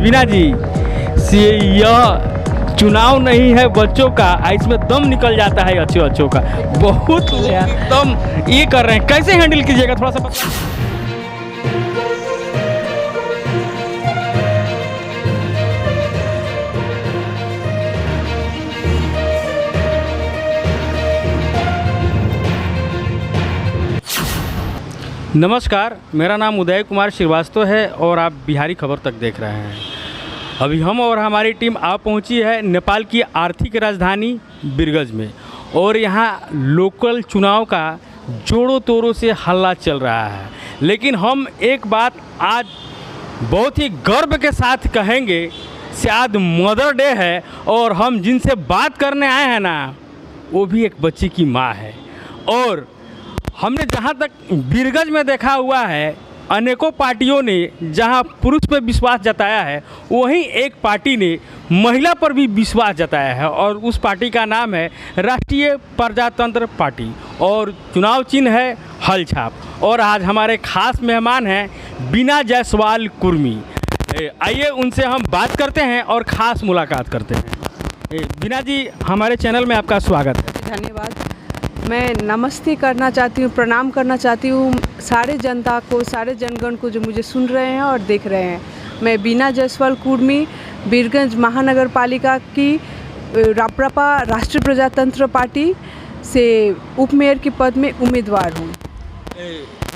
बीना जी से यह चुनाव नहीं है बच्चों का, इसमें दम निकल जाता है अच्छों का। बहुत दम ये कर रहे हैं, कैसे हैंडल कीजिएगा थोड़ा सा बता। नमस्कार, मेरा नाम उदय कुमार श्रीवास्तव है और आप बिहारी खबर तक देख रहे हैं। अभी हम और हमारी टीम आ पहुंची है नेपाल की आर्थिक राजधानी बिरगंज में, और यहाँ लोकल चुनाव का जोरों तोरों से हल्ला चल रहा है। लेकिन हम एक बात आज बहुत ही गर्व के साथ कहेंगे, शायद मदर डे है और हम जिनसे बात करने आए हैं ना, वो भी एक बच्चे की माँ है। और हमने जहाँ तक बिरगंज में देखा हुआ है, अनेकों पार्टियों ने जहाँ पुरुष पर विश्वास जताया है, वहीं एक पार्टी ने महिला पर भी विश्वास जताया है, और उस पार्टी का नाम है राष्ट्रीय प्रजातंत्र पार्टी, और चुनाव चिन्ह है हल छाप। और आज हमारे खास मेहमान हैं बीना जायसवाल कुर्मी। आइए उनसे हम बात करते हैं और ख़ास मुलाकात करते हैं। बीना जी, हमारे चैनल में आपका स्वागत है। धन्यवाद। मैं नमस्ते करना चाहती हूँ, प्रणाम करना चाहती हूँ सारे जनता को, सारे जनगण को जो मुझे सुन रहे हैं और देख रहे हैं। मैं बीना जायसवाल कुर्मी बिरगंज महानगर पालिका की राप्रपा राष्ट्रीय प्रजातंत्र पार्टी से उप मेयर के पद में उम्मीदवार हूँ।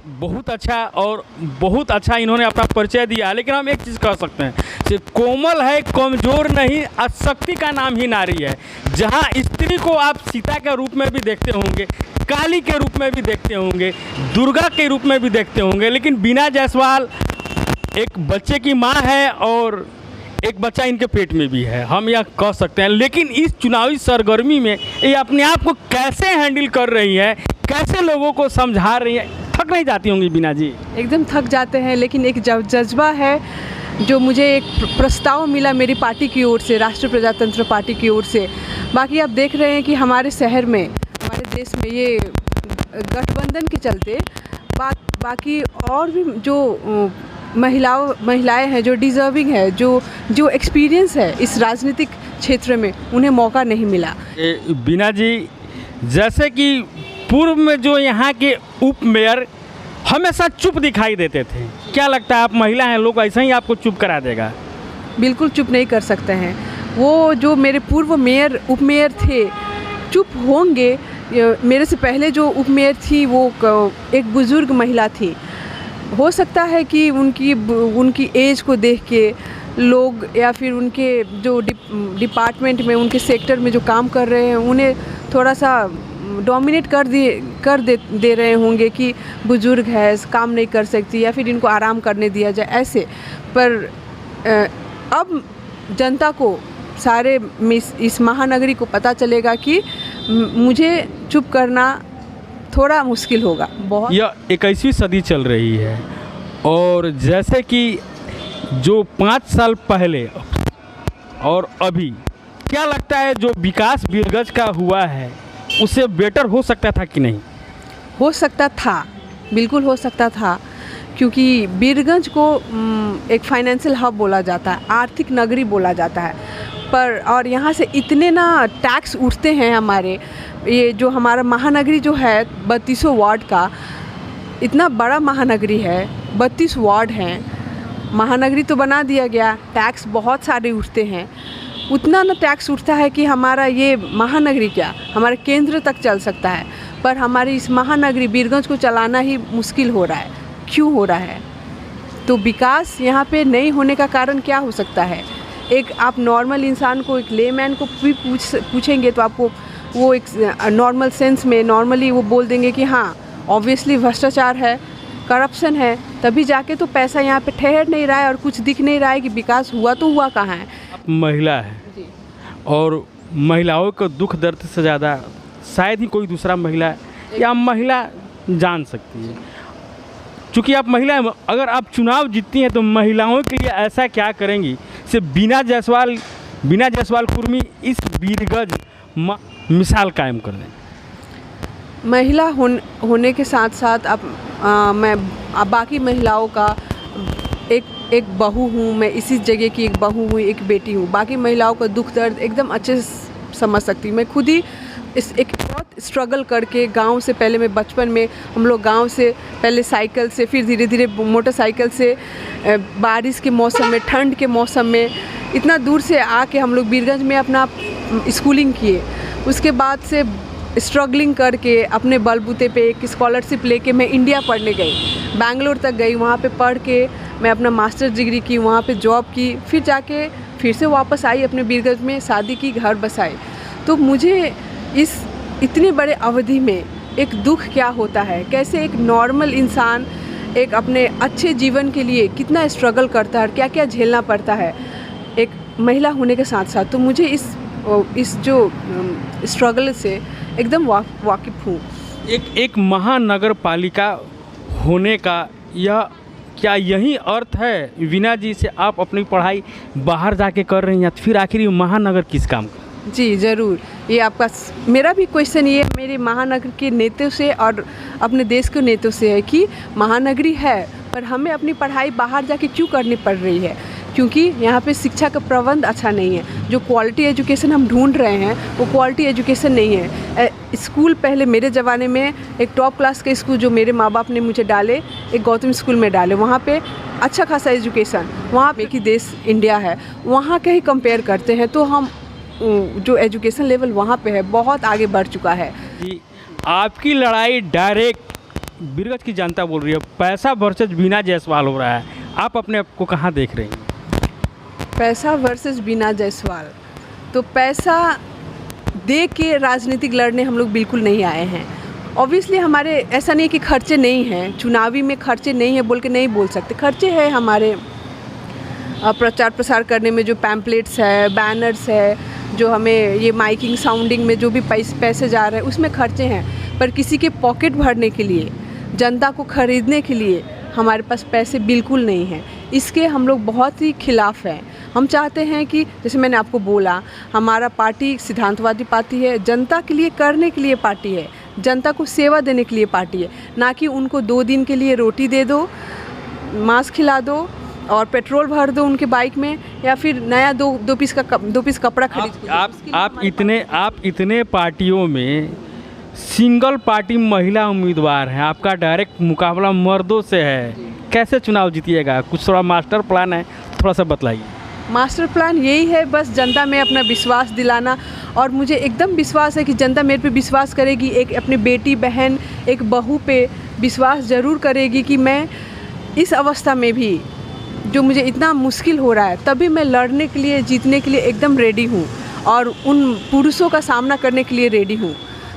बहुत अच्छा, और बहुत अच्छा इन्होंने अपना परिचय दिया। लेकिन हम एक चीज़ कह सकते हैं, सिर्फ कोमल है, कमज़ोर नहीं, शक्ति का नाम ही नारी है। जहां स्त्री को आप सीता के रूप में भी देखते होंगे, काली के रूप में भी देखते होंगे, दुर्गा के रूप में भी देखते होंगे, लेकिन बीना जायसवाल एक बच्चे की माँ है और एक बच्चा इनके पेट में भी है, हम यह कह सकते हैं। लेकिन इस चुनावी सरगर्मी में ये अपने आप को कैसे हैंडल कर रही है, कैसे लोगों को समझा रही है? थक नहीं जाती होंगी बीना जी? एकदम थक जाते हैं, लेकिन एक जज्बा है जो मुझे एक प्रस्ताव मिला मेरी पार्टी की ओर से, राष्ट्रीय प्रजातंत्र पार्टी की ओर से। बाकी आप देख रहे हैं कि हमारे शहर में, हमारे देश में ये गठबंधन के चलते बाकी और भी जो महिलाएं हैं, जो डिज़र्विंग है, जो एक्सपीरियंस है इस राजनीतिक क्षेत्र में, उन्हें मौका नहीं मिला। बीना जी, जैसे कि पूर्व में जो यहाँ के उप मेयर हमेशा चुप दिखाई देते थे, क्या लगता है आप महिला हैं, लोग ऐसा ही आपको चुप करा देगा? बिल्कुल चुप नहीं कर सकते हैं। वो जो मेरे पूर्व मेयर उप मेयर थे, चुप होंगे। मेरे से पहले जो उप मेयर थी वो एक बुज़ुर्ग महिला थी। हो सकता है कि उनकी एज को देख के लोग, या फिर उनके जो डिपार्टमेंट में, उनके सेक्टर में जो काम कर रहे हैं, उन्हें थोड़ा सा डोमिनेट कर दे रहे होंगे कि बुजुर्ग है, काम नहीं कर सकती, या फिर इनको आराम करने दिया जाए ऐसे। पर अब जनता को, सारे इस महानगरी को पता चलेगा कि मुझे चुप करना थोड़ा मुश्किल होगा। बहुत यह 21वीं सदी चल रही है, और जैसे कि जो 5 साल पहले और अभी, क्या लगता है जो विकास बिरगंज का हुआ है उससे बेटर हो सकता था कि नहीं? हो सकता था, बिल्कुल हो सकता था, क्योंकि बिरगंज को एक फाइनेंशियल हब बोला जाता है, आर्थिक नगरी बोला जाता है। पर और यहाँ से इतने ना टैक्स उठते हैं हमारे, ये जो हमारा महानगरी जो है 32 वार्ड का, इतना बड़ा महानगरी है, 32 वार्ड हैं। महानगरी तो बना दिया गया, टैक्स बहुत सारे उठते हैं। उतना ना टैक्स उठता है कि हमारा ये महानगरी क्या, हमारे केंद्र तक चल सकता है। पर हमारी इस महानगरी बिरगंज को चलाना ही मुश्किल हो रहा है। क्यों हो रहा है? तो विकास यहाँ पे नहीं होने का कारण क्या हो सकता है? एक आप नॉर्मल इंसान को, एक लेमैन को भी पूछेंगे तो आपको वो एक नॉर्मल सेंस में नॉर्मली वो बोल देंगे कि हाँ, ऑब्वियसली भ्रष्टाचार है, करप्शन है, तभी जाके तो पैसा यहाँ पे ठहर नहीं रहा है और कुछ दिख नहीं रहा है कि विकास हुआ तो हुआ कहाँ है। महिला है जी। और महिलाओं को दुख दर्द से ज़्यादा शायद ही कोई दूसरा महिला या महिला जान सकती है। चूँकि आप महिला हैं, अगर आप चुनाव जीतती हैं तो महिलाओं के लिए ऐसा क्या करेंगी सिर्फ बीना जायसवाल कुर्मी इस बिरगंज मिसाल कायम कर दें? महिला होने के साथ साथ मैं बाकी महिलाओं का एक एक बहू हूँ, मैं इसी जगह की एक बहू हूँ, एक बेटी हूँ। बाकी महिलाओं का दुख दर्द एकदम अच्छे से समझ सकती हूँ। मैं खुद ही इस एक बहुत स्ट्रगल करके गांव से, पहले मैं बचपन में हम लोग गांव से पहले साइकिल से, फिर धीरे धीरे मोटरसाइकिल से, बारिश के मौसम में, ठंड के मौसम में इतना दूर से आके हम लोग बीरगंज में अपना स्कूलिंग किए। उसके बाद से स्ट्रगलिंग करके अपने बलबूते पे एक स्कॉलरशिप लेके मैं इंडिया पढ़ने गई, बैंगलोर तक गई। वहाँ पे पढ़ के मैं अपना मास्टर्स डिग्री की, वहाँ पे जॉब की, फिर जाके फिर से वापस आई अपने बीरगंज में, शादी की, घर बसाई। तो मुझे इस इतने बड़े अवधि में एक दुख क्या होता है, कैसे एक नॉर्मल इंसान एक अपने अच्छे जीवन के लिए कितना स्ट्रगल करता है, क्या क्या झेलना पड़ता है एक महिला होने के साथ साथ। तो मुझे इस जो स्ट्रगल से एकदम वाकिफ़ हूँ। एक महानगर पालिका होने का यह क्या यही अर्थ है वीना जी से आप अपनी पढ़ाई बाहर जाके कर रही हैं, फिर आखिर ये महानगर किस काम का? जी ज़रूर, ये आपका मेरा भी क्वेश्चन ये मेरे महानगर के नेताओं से और अपने देश के नेताओं से है कि महानगरी है पर हमें अपनी पढ़ाई बाहर जाके क्यों करनी पड़ रही है? क्योंकि यहाँ पे शिक्षा का प्रबंध अच्छा नहीं है। जो क्वालिटी एजुकेशन हम ढूंढ रहे हैं वो क्वालिटी एजुकेशन नहीं है। स्कूल पहले मेरे ज़माने में एक टॉप क्लास के स्कूल जो मेरे माँ बाप ने मुझे डाले, एक गौतम स्कूल में डाले, वहाँ पे अच्छा खासा एजुकेशन, वहाँ पे कि देश इंडिया है, वहाँ के ही कंपेयर करते हैं तो हम जो एजुकेशन लेवल वहाँ पे है बहुत आगे बढ़ चुका है। जी, आपकी लड़ाई डायरेक्ट बीरगंज की जनता बोल रही है, पैसा वर्सेस वीना जायसवाल हो रहा है, आप अपने आप को कहाँ देख रही हैं? पैसा वर्सेस वीना जायसवाल, तो पैसा दे के राजनीतिक लड़ने हम लोग बिल्कुल नहीं आए हैं। ऑब्वियसली हमारे ऐसा नहीं कि खर्चे नहीं हैं, चुनावी में खर्चे नहीं है बोल के नहीं बोल सकते, खर्चे हैं हमारे प्रचार प्रसार करने में, जो पैम्पलेट्स है, बैनर्स है, जो हमें ये माइकिंग साउंडिंग में जो भी पैसे जा रहे हैं उसमें खर्चे हैं। पर किसी के पॉकेट भरने के लिए, जनता को ख़रीदने के लिए हमारे पास पैसे बिल्कुल नहीं हैं। इसके हम लोग बहुत ही खिलाफ हैं। हम चाहते हैं कि जैसे मैंने आपको बोला, हमारा पार्टी सिद्धांतवादी पार्टी है, जनता के लिए करने के लिए पार्टी है, जनता को सेवा देने के लिए पार्टी है, ना कि उनको 2 दिन के लिए रोटी दे दो, मांस खिला दो और पेट्रोल भर दो उनके बाइक में, या फिर नया दो पीस कपड़ा खरीद। आप इतने पार्टियों में सिंगल पार्टी महिला उम्मीदवार हैं, आपका डायरेक्ट मुकाबला मर्दों से है, कैसे चुनाव जीतिएगा? कुछ थोड़ा मास्टर प्लान है, थोड़ा सा बतलाइए। मास्टर प्लान यही है, बस जनता में अपना विश्वास दिलाना, और मुझे एकदम विश्वास है कि जनता मेरे पे विश्वास करेगी, एक अपनी बेटी बहन, एक बहू पे विश्वास ज़रूर करेगी कि मैं इस अवस्था में भी जो मुझे इतना मुश्किल हो रहा है तभी मैं लड़ने के लिए, जीतने के लिए एकदम रेडी हूँ और उन पुरुषों का सामना करने के लिए रेडी हूँ।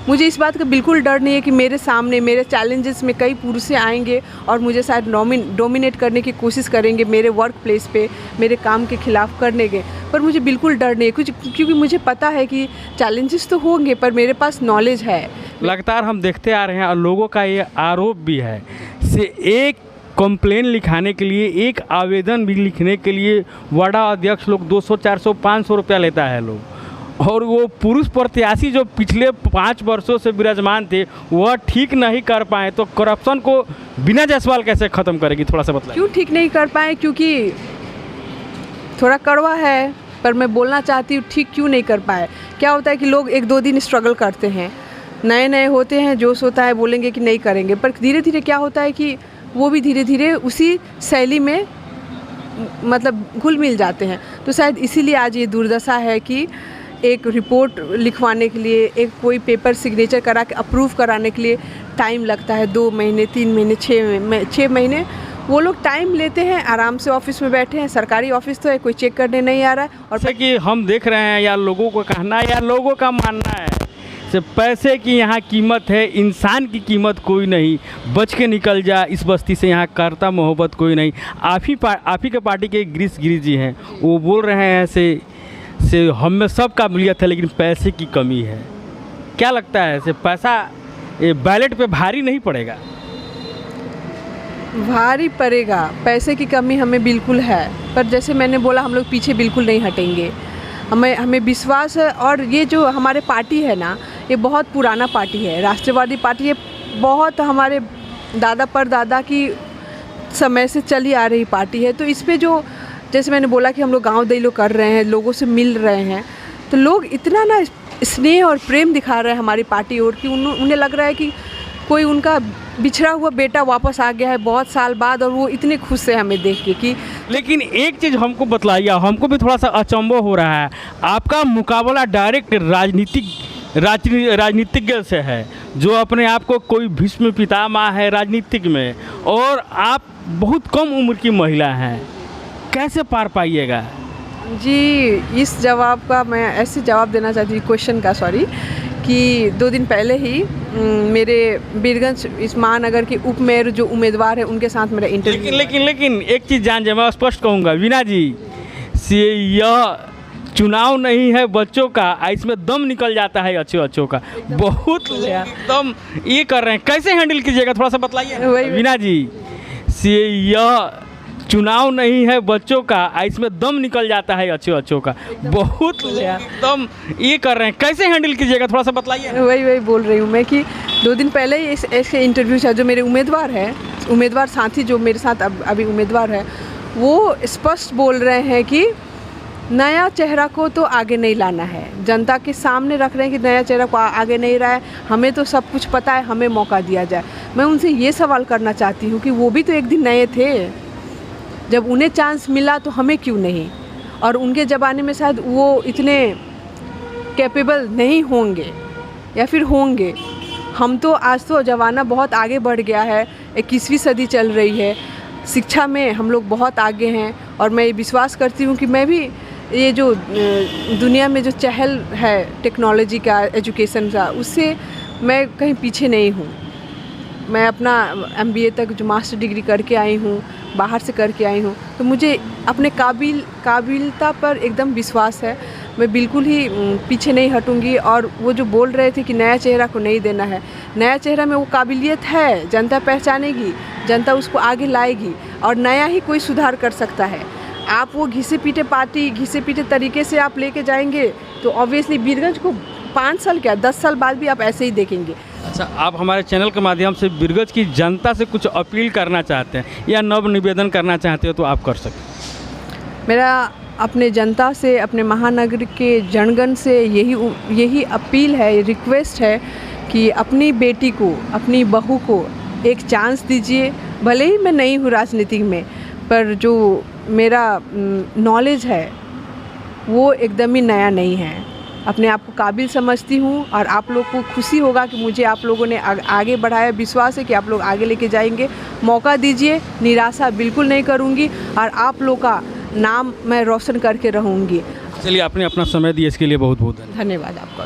मुझे इस बात का बिल्कुल डर नहीं है कि मेरे सामने, मेरे चैलेंजेस में कई पुरुष आएंगे और मुझे शायद डोमिनेट करने की कोशिश करेंगे मेरे वर्क प्लेस पे, मेरे काम के खिलाफ करने के, पर मुझे बिल्कुल डर नहीं है कुछ, क्योंकि मुझे पता है कि चैलेंजेस तो होंगे पर मेरे पास नॉलेज है। लगातार हम देखते आ रहे हैं और लोगों का ये आरोप भी है से एक कंप्लेन लिखाने के लिए, एक आवेदन भी लिखने के लिए वार्डा अध्यक्ष लोग 200, 400, 500 रुपया लेता है लोग, और वो पुरुष प्रत्याशी जो पिछले 5 वर्षों से विराजमान थे वह ठीक नहीं कर पाए, तो करप्शन को वीना जायसवाल कैसे ख़त्म करेगी? थोड़ा सा बताइए। क्यों ठीक नहीं कर पाए? क्योंकि थोड़ा कड़वा है, पर मैं बोलना चाहती हूँ ठीक क्यों नहीं कर पाए। क्या होता है कि लोग 1-2 दिन स्ट्रगल करते हैं, नए होते हैं, जोश होता है, बोलेंगे कि नहीं करेंगे, पर धीरे धीरे क्या होता है कि वो भी धीरे धीरे उसी शैली में मतलब घुल मिल जाते हैं। तो शायद इसीलिए आज ये दुर्दशा है कि एक रिपोर्ट लिखवाने के लिए, एक कोई पेपर सिग्नेचर करा के अप्रूव कराने के लिए टाइम लगता है, 2 महीने, 3 महीने, 6 महीने वो लोग टाइम लेते हैं। आराम से ऑफिस में बैठे हैं, सरकारी ऑफिस तो है, कोई चेक करने नहीं आ रहा है। और जैसे कि हम देख रहे हैं, या लोगों को कहना है या लोगों का मानना है से पैसे की यहाँ कीमत है, इंसान की कीमत कोई नहीं, बच के निकल जा इस बस्ती से, यहाँ करता मोहब्बत कोई नहीं। आप ही के पार्टी के गिरी जी हैं, वो बोल रहे हैं से हम में सब काबिलियत है लेकिन पैसे की कमी है। क्या लगता है से पैसा बैलेट पे भारी नहीं पड़ेगा? भारी पड़ेगा, पैसे की कमी हमें बिल्कुल है, पर जैसे मैंने बोला हम लोग पीछे बिल्कुल नहीं हटेंगे। हमें विश्वास है, और ये जो हमारे पार्टी है ना, ये बहुत पुराना पार्टी है, राष्ट्रवादी पार्टी है, बहुत हमारे दादा परदादा की समय से चली आ रही पार्टी है। तो इस पे जो जैसे मैंने बोला कि हम लोग गाँव दई लोग कर रहे हैं, लोगों से मिल रहे हैं, तो लोग इतना ना स्नेह और प्रेम दिखा रहे हैं हमारी पार्टी और कि उन्हें लग रहा है कि कोई उनका बिछड़ा हुआ बेटा वापस आ गया है बहुत साल बाद, और वो इतने खुश है हमें देख के कि। लेकिन एक चीज़ हमको बतलाइए, हमको भी थोड़ा सा अचंभव हो रहा है, आपका मुकाबला डायरेक्ट राजनीतिज्ञ से है, जो अपने आप को कोई भीष्म पितामह है राजनीतिक में, और आप बहुत कम उम्र की महिला हैं, कैसे पार पाइएगा? जी, इस जवाब का मैं ऐसे जवाब देना चाहती हूँ, क्वेश्चन का सॉरी, कि 2 दिन पहले ही मेरे बीरगंज इस महानगर के उप मेयर जो उम्मीदवार है उनके साथ मेरा इंटरव्यू। लेकिन एक चीज़ जान जाए, मैं स्पष्ट कहूँगा वीना जी, यह चुनाव नहीं है बच्चों का, इसमें दम निकल जाता है अच्छों का, बहुत दम ये कर रहे हैं, कैसे हैंडल कीजिएगा थोड़ा सा बतलाइए वीना जी। यह चुनाव नहीं है बच्चों का, इसमें दम निकल जाता है अच्छों का, बहुत दम ये कर रहे हैं, कैसे हैंडल कीजिएगा थोड़ा सा बतलाइए। वही बोल रही हूँ मैं कि 2 दिन पहले ही ऐसे इंटरव्यू था, जो मेरे उम्मीदवार साथी जो मेरे साथ अभी उम्मीदवार है, वो स्पष्ट बोल रहे हैं कि नया चेहरा को तो आगे नहीं लाना है, जनता के सामने रख रहे हैं कि नया चेहरा को आगे नहीं रहा है, हमें तो सब कुछ पता है, हमें मौका दिया जाए। मैं उनसे ये सवाल करना चाहती हूँ कि वो भी तो एक दिन नए थे, जब उन्हें चांस मिला तो हमें क्यों नहीं? और उनके ज़माने में शायद वो इतने कैपेबल नहीं होंगे या फिर होंगे। हम तो आज तो ज़माना बहुत आगे बढ़ गया है, 21वीं सदी चल रही है, शिक्षा में हम लोग बहुत आगे हैं, और मैं विश्वास करती हूँ कि मैं भी ये जो दुनिया में जो चहल है टेक्नोलॉजी का, एजुकेशन का, उससे मैं कहीं पीछे नहीं हूँ। मैं अपना MBA तक जो मास्टर डिग्री करके आई हूँ, बाहर से करके आई हूँ, तो मुझे अपने काबिलता पर एकदम विश्वास है। मैं बिल्कुल ही पीछे नहीं हटूँगी। और वो जो बोल रहे थे कि नया चेहरा को नहीं देना है, नया चेहरा में वो काबिलियत है, जनता पहचानेगी, जनता उसको आगे लाएगी, और नया ही कोई सुधार कर सकता है। आप वो घिसे पीटे तरीके से आप लेके जाएंगे तो ऑब्वियसली बीरगंज को 5 साल क्या 10 साल बाद भी आप ऐसे ही देखेंगे। अच्छा, आप हमारे चैनल के माध्यम से बीरगंज की जनता से कुछ अपील करना चाहते हैं या नव निवेदन करना चाहते हो तो आप कर सकते। मेरा अपने जनता से, अपने महानगर के जनगण से यही अपील है, रिक्वेस्ट है कि अपनी बेटी को, अपनी बहू को एक चांस दीजिए। भले ही मैं नहीं हूँ राजनीति में, पर जो मेरा नॉलेज है वो एकदम ही नया नहीं है। अपने आप को काबिल समझती हूँ, और आप लोग को खुशी होगा कि मुझे आप लोगों ने आगे बढ़ाया। विश्वास है कि आप लोग आगे लेके जाएंगे। मौका दीजिए, निराशा बिल्कुल नहीं करूँगी, और आप लोग का नाम मैं रोशन करके रहूँगी। चलिए, आपने अपना समय दिया, इसके लिए बहुत बहुत धन्यवाद आपका।